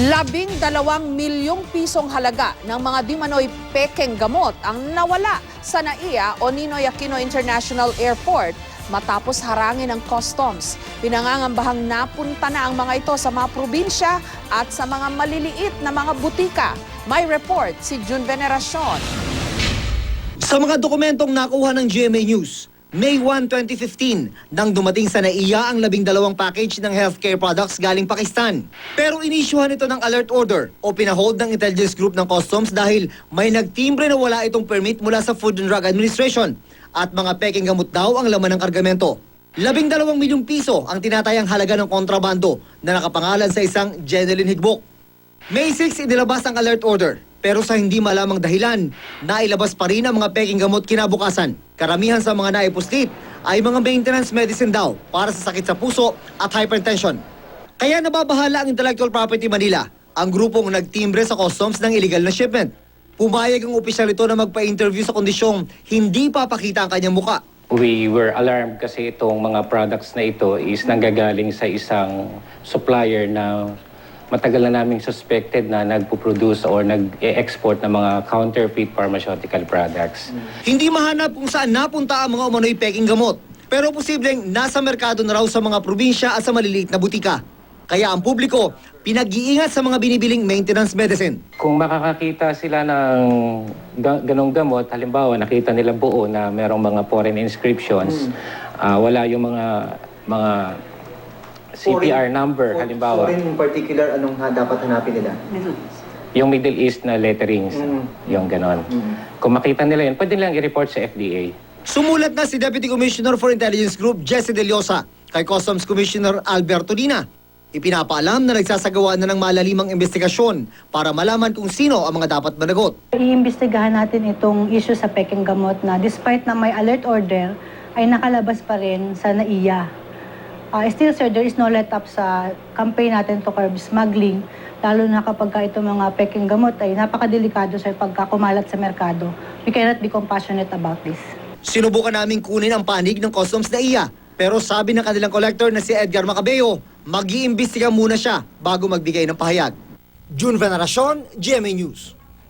12 milyong pisong halaga ng mga di-manoy pekeng gamot ang nawala sa NAIA o Ninoy Aquino International Airport matapos harangin ng customs. Pinangangambahang napunta na ang mga ito sa mga probinsya at sa mga maliliit na mga butika. May report si June Veneracion. Sa mga dokumentong nakuha ng GMA News, May 1, 2015, nang dumating sa NAIA ang 12 package ng healthcare products galing Pakistan. Pero inisyuhan ito ng alert order o pinahold ng intelligence group ng customs dahil may nagtimbre na wala itong permit mula sa Food and Drug Administration at mga peking gamot daw ang laman ng kargamento. 12 milyong piso ang tinatayang halaga ng kontrabando na nakapangalan sa isang Jeneline Higbok. May 6 inilabas ang alert order. Pero sa hindi malamang dahilan, nailabas pa rin ang mga peking gamot kinabukasan. Karamihan sa mga naipuslit ay mga maintenance medicine daw para sa sakit sa puso at hypertension. Kaya nababahala ang Intellectual Property Manila, ang grupong nagtimbre sa customs ng illegal na shipment. Pumayag ang opisyal ito na magpa-interview sa kondisyong hindi papakita ang kanyang muka. We were alarmed kasi itong mga products na ito is nanggagaling sa isang supplier na matagal na naming suspected na nagpo-produce or nag-export ng mga counterfeit pharmaceutical products. Hindi mahanap kung saan napunta ang mga umano'y peking gamot. Pero posibleng nasa merkado na raw sa mga probinsya at sa maliliit na butika. Kaya ang publiko, pinag-iingat sa mga binibiling maintenance medicine. Kung makakakita sila ng ganong gamot, halimbawa nakita nila buo na merong mga foreign inscriptions, wala yung mga CPR number, halimbawa. Foreign in particular, anong dapat hanapin nila? Yung Middle East na letterings, yung ganon. Kung makita nila yun, pwede nilang i-report sa FDA. Sumulat na si Deputy Commissioner for Intelligence Group, Jesse De Llosa, kay Customs Commissioner Alberto Dina. Ipinapaalam na nagsasagawa na ng malalimang investigasyon para malaman kung sino ang mga dapat managot. Iimbestigahan natin itong issue sa peking gamot na despite na may alert order, ay nakalabas pa rin sa NAIA. Still sir, there is no let up sa campaign natin to curb smuggling, lalo na kapag itong mga peking gamot ay napakadelikado sir pagka kumalat sa merkado. We cannot be compassionate about this. Sinubukan namin kunin ang panig ng Customs NAIA, pero sabi ng kanilang collector na si Edgar Macabeo, mag-iimbestiga muna siya bago magbigay ng pahayag. June Veneracion, GMA News.